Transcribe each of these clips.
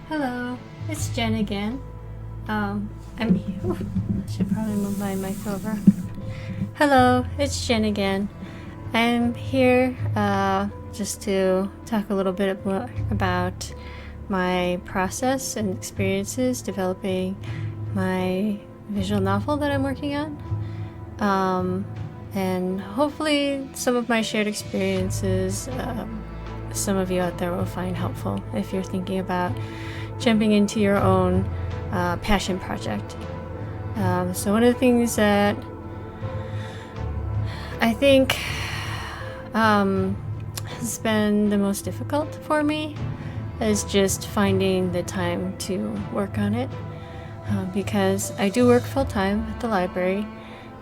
Hello, it's Jen again. I should probably move my mic over. Hello, it's Jen again. I'm here just to talk a little bit about my process and experiences developing my visual novel that I'm working on. And hopefully some of my shared experiences some of you out there will find helpful if you're thinking about jumping into your own passion project. So one of the things that I think has been the most difficult for me is just finding the time to work on it, because I do work full-time at the library,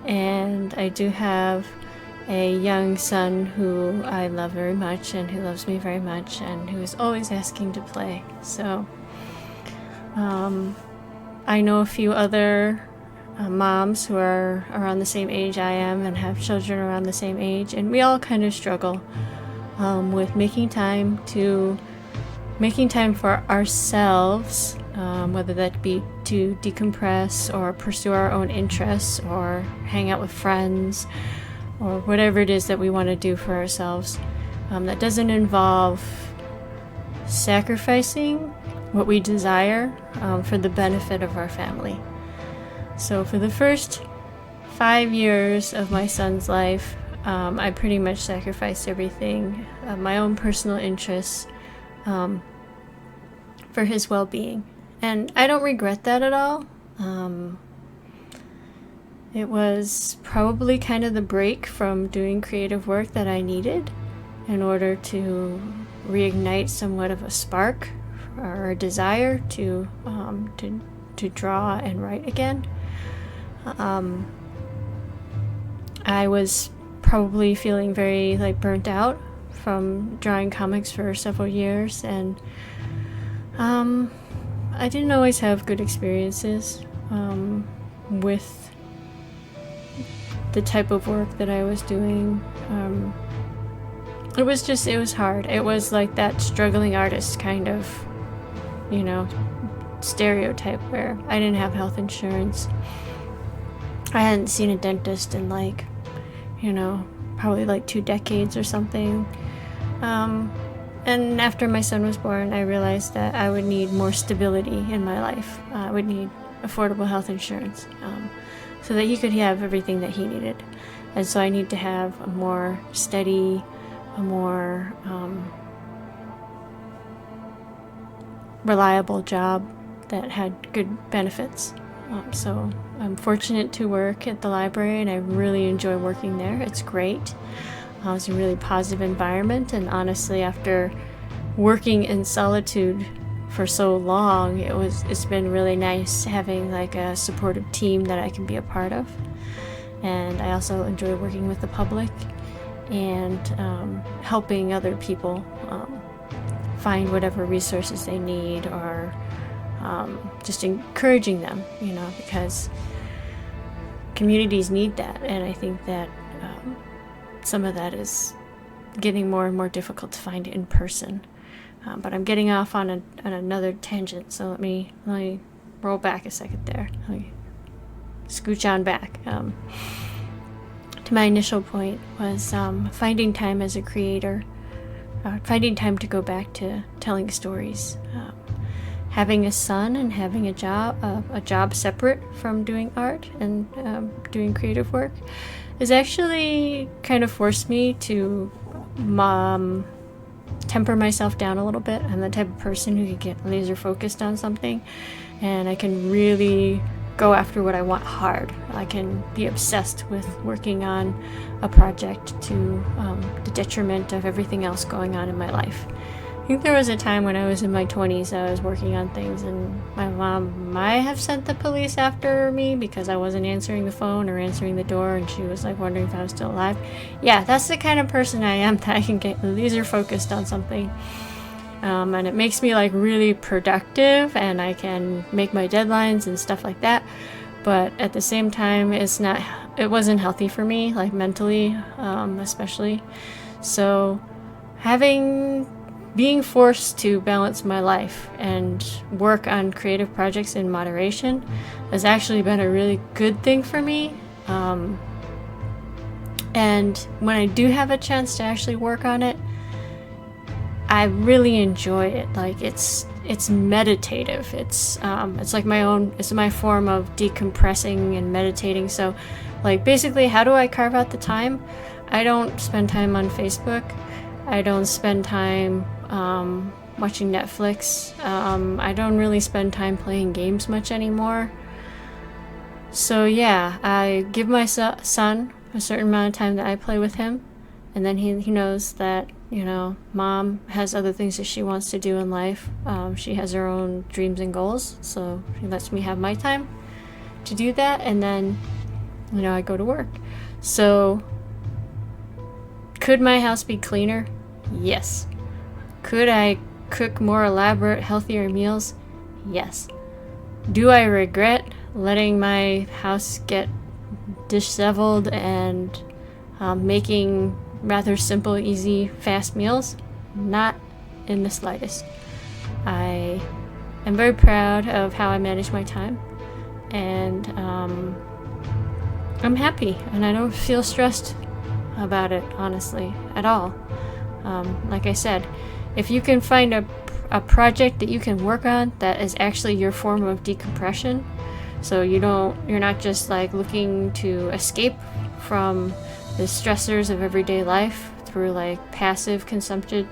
and I do have a young son who I love very much and who loves me very much and who is always asking to play. So I know a few other moms who are around the same age I am and have children around the same age, and we all kind of struggle with making time for ourselves, whether that be to decompress or pursue our own interests or hang out with friends or whatever it is that we want to do for ourselves, that doesn't involve sacrificing what we desire for the benefit of our family. So for the first 5 years of my son's life, I pretty much sacrificed everything, my own personal interests, for his well-being. And I don't regret that at all. It was probably kind of the break from doing creative work that I needed in order to reignite somewhat of a spark or a desire to draw and write again. I was probably feeling very burnt out from drawing comics for several years, and I didn't always have good experiences with the type of work that I was doing. It was hard. It was like that struggling artist kind of, stereotype where I didn't have health insurance. I hadn't seen a dentist in probably 2 decades or something. And after my son was born, I realized that I would need more stability in my life. I would need affordable health insurance, so that he could have everything that he needed. And so I need to have a more steady, a more reliable job that had good benefits. So I'm fortunate to work at the library, and I really enjoy working there. It's great. It's a really positive environment, and honestly, after working in solitude for so long, it's been really nice having a supportive team that I can be a part of. And I also enjoy working with the public and helping other people find whatever resources they need, or just encouraging them, because communities need that. And I think that some of that is getting more and more difficult to find in person. But I'm getting off on another tangent, so let me roll back a second there. Let me scooch on back. To my initial point was finding time as a creator, finding time to go back to telling stories. Having a son and having a job separate from doing art and doing creative work has actually kind of forced me to temper myself down a little bit. I'm the type of person who can get laser focused on something, and I can really go after what I want hard. I can be obsessed with working on a project to the detriment of everything else going on in my life. I think there was a time when I was in my 20s, I was working on things, and my mom might have sent the police after me because I wasn't answering the phone or answering the door, and she was wondering if I was still alive. Yeah, that's the kind of person I am, that I can get laser focused on something. And it makes me really productive, and I can make my deadlines and stuff like that. But at the same time, it wasn't healthy for me, mentally, especially. So having being forced to balance my life and work on creative projects in moderation has actually been a really good thing for me. And when I do have a chance to actually work on it, I really enjoy it. Like it's meditative. It's like it's my form of decompressing and meditating. So like basically, how do I carve out the time? I don't spend time on Facebook. I don't spend time watching Netflix. I don't really spend time playing games much anymore. So yeah, I give my son a certain amount of time that I play with him, and then he knows that, you know, mom has other things that she wants to do in life. She has her own dreams and goals, so he lets me have my time to do that, and then, you know, I go to work. So could my house be cleaner? Yes. Could I cook more elaborate, healthier meals? Yes. Do I regret letting my house get disheveled and making rather simple, easy, fast meals? Not in the slightest. I am very proud of how I manage my time, and I'm happy, and I don't feel stressed about it, honestly, at all. Like I said, if you can find a project that you can work on that is actually your form of decompression, so you're not just like looking to escape from the stressors of everyday life through like passive consumption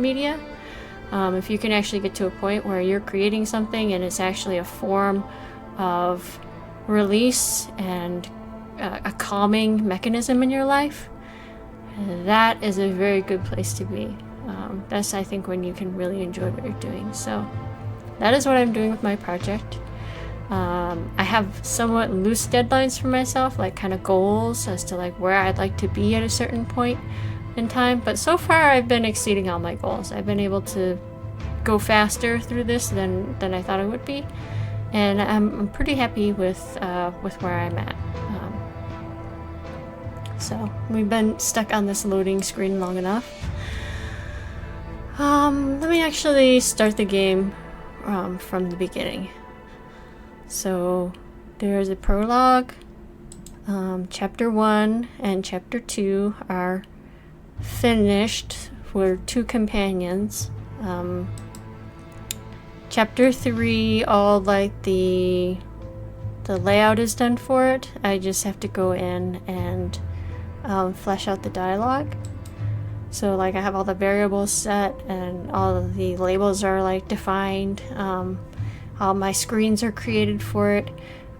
media. If you can actually get to a point where you're creating something and it's actually a form of release and a calming mechanism in your life, that is a very good place to be. That's, I think, when you can really enjoy what you're doing. So that is what I'm doing with my project. I have somewhat loose deadlines for myself, like kind of goals as to like where I'd like to be at a certain point in time. But so far, I've been exceeding all my goals. I've been able to go faster through this than I thought I would be, and I'm pretty happy with where I'm at. So we've been stuck on this loading screen long enough. Let me actually start the game from the beginning. So there's a prologue. Chapter 1 and Chapter 2 are finished for 2 companions. Chapter 3, all like the layout is done for it. I just have to go in and flesh out the dialogue. So like I have all the variables set and all of the labels are like defined. All my screens are created for it.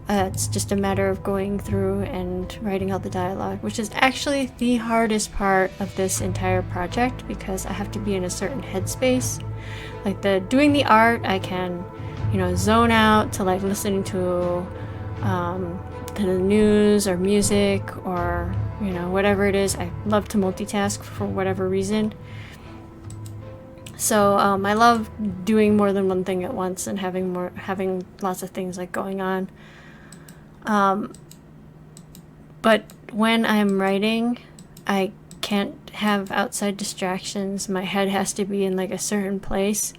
It's just a matter of going through and writing out the dialogue, which is actually the hardest part of this entire project because I have to be in a certain headspace. Like doing the art, I can, you know, zone out to like listening to the news or music or, you know, whatever it is. I love to multitask for whatever reason. So I love doing more than one thing at once and having lots of things like going on. But when I'm writing, I can't have outside distractions. My head has to be in like a certain place,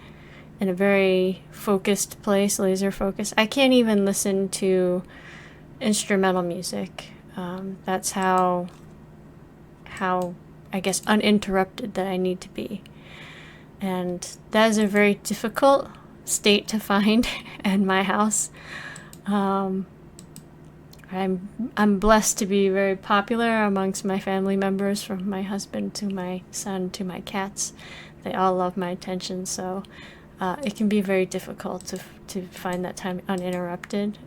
in a very focused place, laser focused. I can't even listen to instrumental music. That's how I guess uninterrupted that I need to be. And that is a very difficult state to find in my house. I'm blessed to be very popular amongst my family members, from my husband to my son to my cats. They all love my attention, so it can be very difficult to find that time uninterrupted.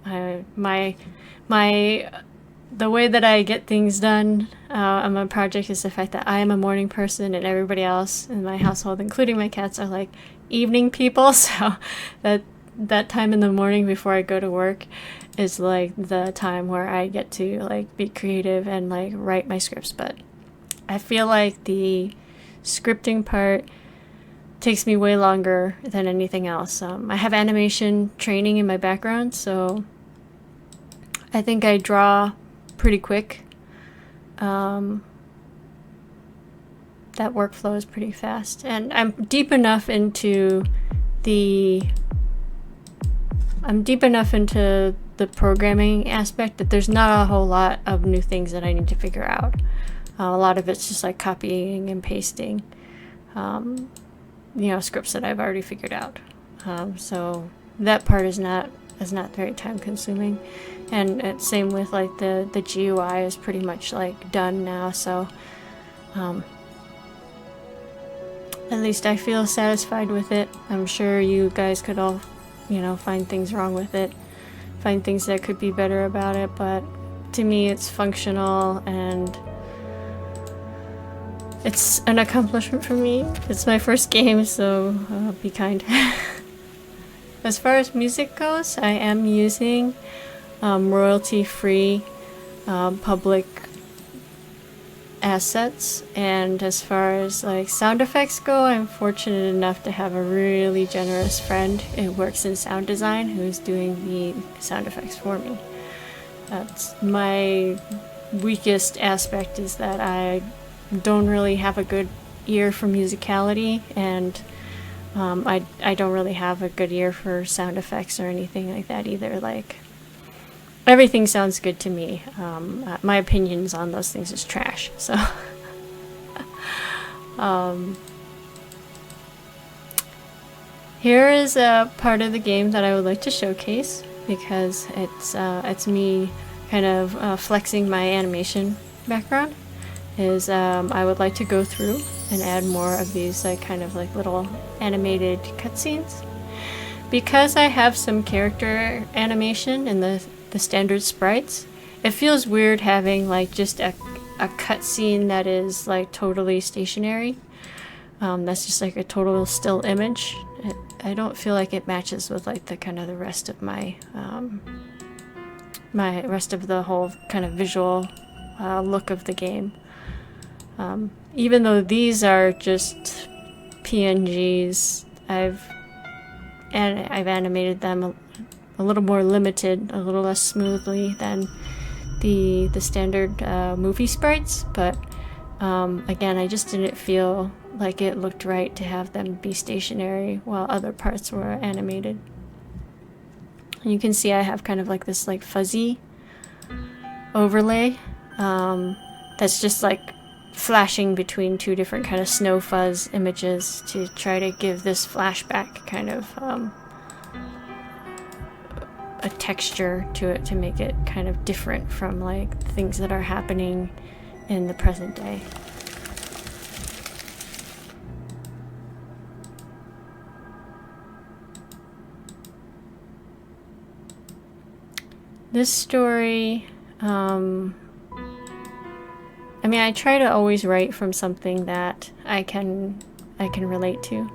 The way that I get things done on my project is the fact that I am a morning person and everybody else in my household, including my cats, are like evening people. So that time in the morning before I go to work is like the time where I get to like be creative and like write my scripts. But I feel like the scripting part takes me way longer than anything else. I have animation training in my background, so I think I draw pretty quick. that workflow is pretty fast, and I'm deep enough into the programming aspect that there's not a whole lot of new things that I need to figure out. A lot of it's just like copying and pasting, scripts that I've already figured out. So that part is not very time consuming, and same with like the GUI is pretty much like done now. So at least I feel satisfied with it. I'm sure you guys could all, find things wrong with it, find things that could be better about it, but to me it's functional and it's an accomplishment for me. It's my first game, so be kind. As far as music goes, I am using royalty-free public assets, and as far as like sound effects go, I'm fortunate enough to have a really generous friend who works in sound design who's doing the sound effects for me. That's my weakest aspect, is that I don't really have a good ear for musicality, and I don't really have a good ear for sound effects or anything like that either. Like, everything sounds good to me. My opinions on those things is trash. So here is a part of the game that I would like to showcase, because it's me kind of flexing my animation background. I would like to go through and add more of these kind of like little animated cutscenes. Because I have some character animation in the standard sprites, it feels weird having like just a cutscene that is like totally stationary. That's just like a total still image. I don't feel like it matches with like the kind of the rest of my rest of the whole kind of visual look of the game. Even though these are just PNGs, I've animated them a little more limited, a little less smoothly than the standard movie sprites, but again, I just didn't feel like it looked right to have them be stationary while other parts were animated. And you can see I have kind of like this like fuzzy overlay that's just like flashing between two different kind of snow fuzz images to try to give this flashback kind of a texture to it, to make it kind of different from like things that are happening in the present day. This story, I mean, I try to always write from something that I can relate to.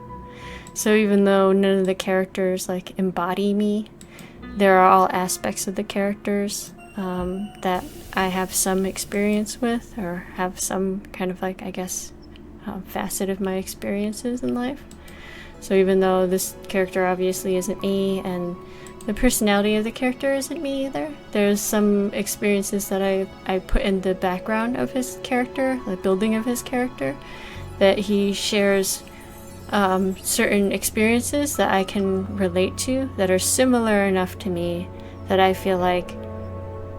So even though none of the characters like embody me, there are all aspects of the characters that I have some experience with, or have some kind of like, I guess, facet of my experiences in life. So even though this character obviously isn't me, and the personality of the character isn't me either, there's some experiences that I put in the background of his character, the building of his character, that he shares certain experiences that I can relate to, that are similar enough to me that I feel like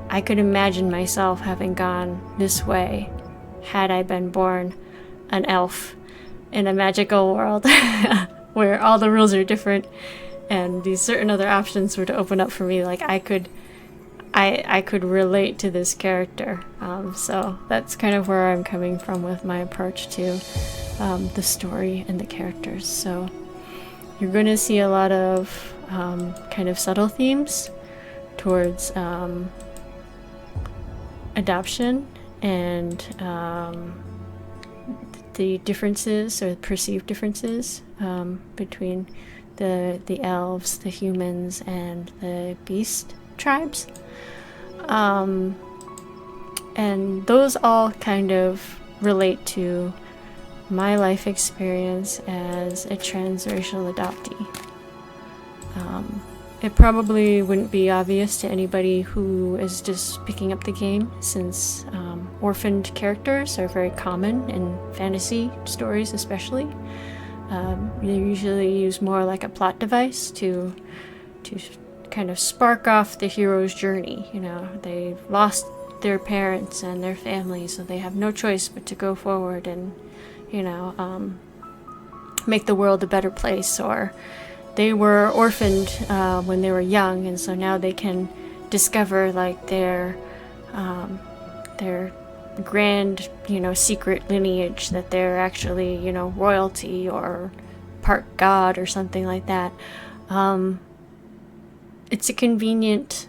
I could imagine myself having gone this way had I been born an elf in a magical world where all the rules are different and these certain other options were to open up for me. Like I could relate to this character. So that's kind of where I'm coming from with my approach to the story and the characters. So you're going to see a lot of kind of subtle themes towards adoption and the differences or perceived differences between the elves, the humans, and the beast tribes. And those all kind of relate to my life experience as a transracial adoptee. It probably wouldn't be obvious to anybody who is just picking up the game, since orphaned characters are very common in fantasy stories especially. They usually use more like a plot device to kind of spark off the hero's journey. You know, they've lost their parents and their family, so they have no choice but to go forward and, you know, make the world a better place. Or they were orphaned when they were young, and so now they can discover like their grand, you know, secret lineage, that they're actually, you know, royalty or part god or something like that. It's a convenient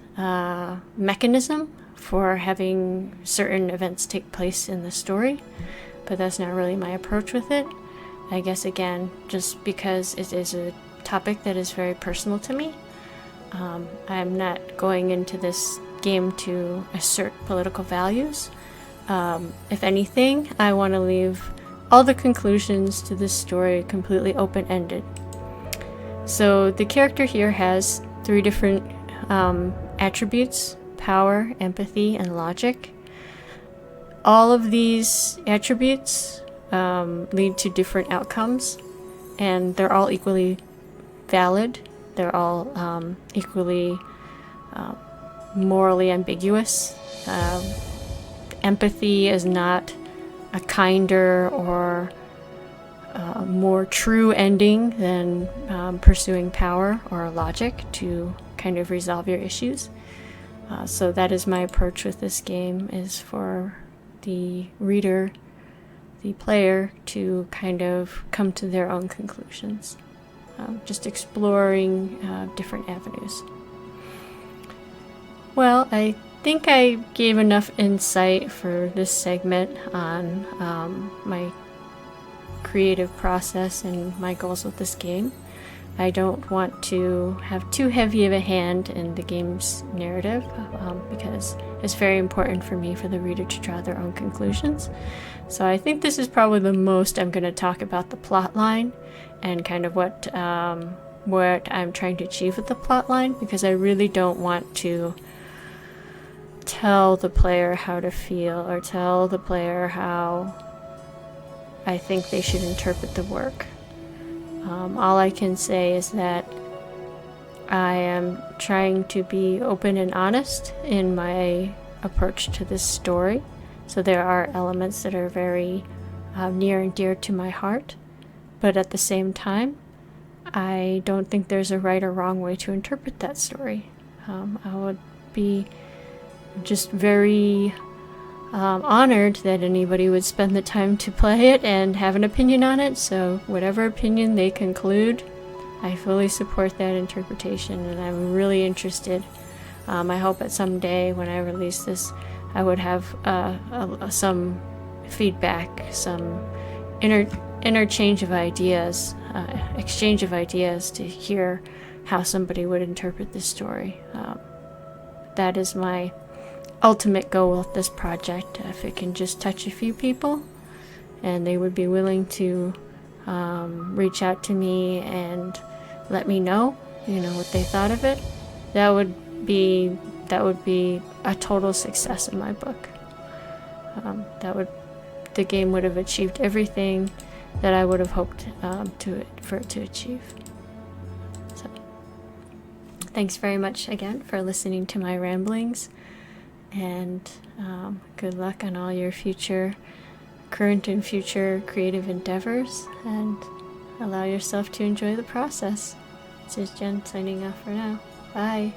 mechanism for having certain events take place in the story, but that's not really my approach with it. I guess, again, just because it is a topic that is very personal to me. I'm not going into this game to assert political values. If anything, I want to leave all the conclusions to this story completely open-ended. So the character here has 3 different attributes: power, empathy, and logic. All of these attributes lead to different outcomes, and they're all equally valid. They're all equally morally ambiguous. Empathy is not a kinder or more true ending than pursuing power or logic to kind of resolve your issues. So that is my approach with this game, is for the reader, the player, to kind of come to their own conclusions. Just exploring different avenues. Well, I think I gave enough insight for this segment on my creative process and my goals with this game. I don't want to have too heavy of a hand in the game's narrative, because it's very important for me for the reader to draw their own conclusions. So I think this is probably the most I'm going to talk about the plot line and kind of what I'm trying to achieve with the plot line, because I really don't want to tell the player how to feel or tell the player how I think they should interpret the work. All I can say is that I am trying to be open and honest in my approach to this story. So there are elements that are very near and dear to my heart, but at the same time, I don't think there's a right or wrong way to interpret that story. I would be just very honored that anybody would spend the time to play it and have an opinion on it. So whatever opinion they conclude, I fully support that interpretation, and I'm really interested. I hope that someday when I release this, I would have some feedback, some interchange of ideas, exchange of ideas, to hear how somebody would interpret this story. That is my ultimate goal with this project. If it can just touch a few people and they would be willing to reach out to me and let me know, what they thought of it, that would be a total success in my book. The game would have achieved everything that I would have hoped for it to achieve. So, thanks very much again for listening to my ramblings, and good luck on all your current and future creative endeavors, and allow yourself to enjoy the process. This is Jen signing off for now. Bye.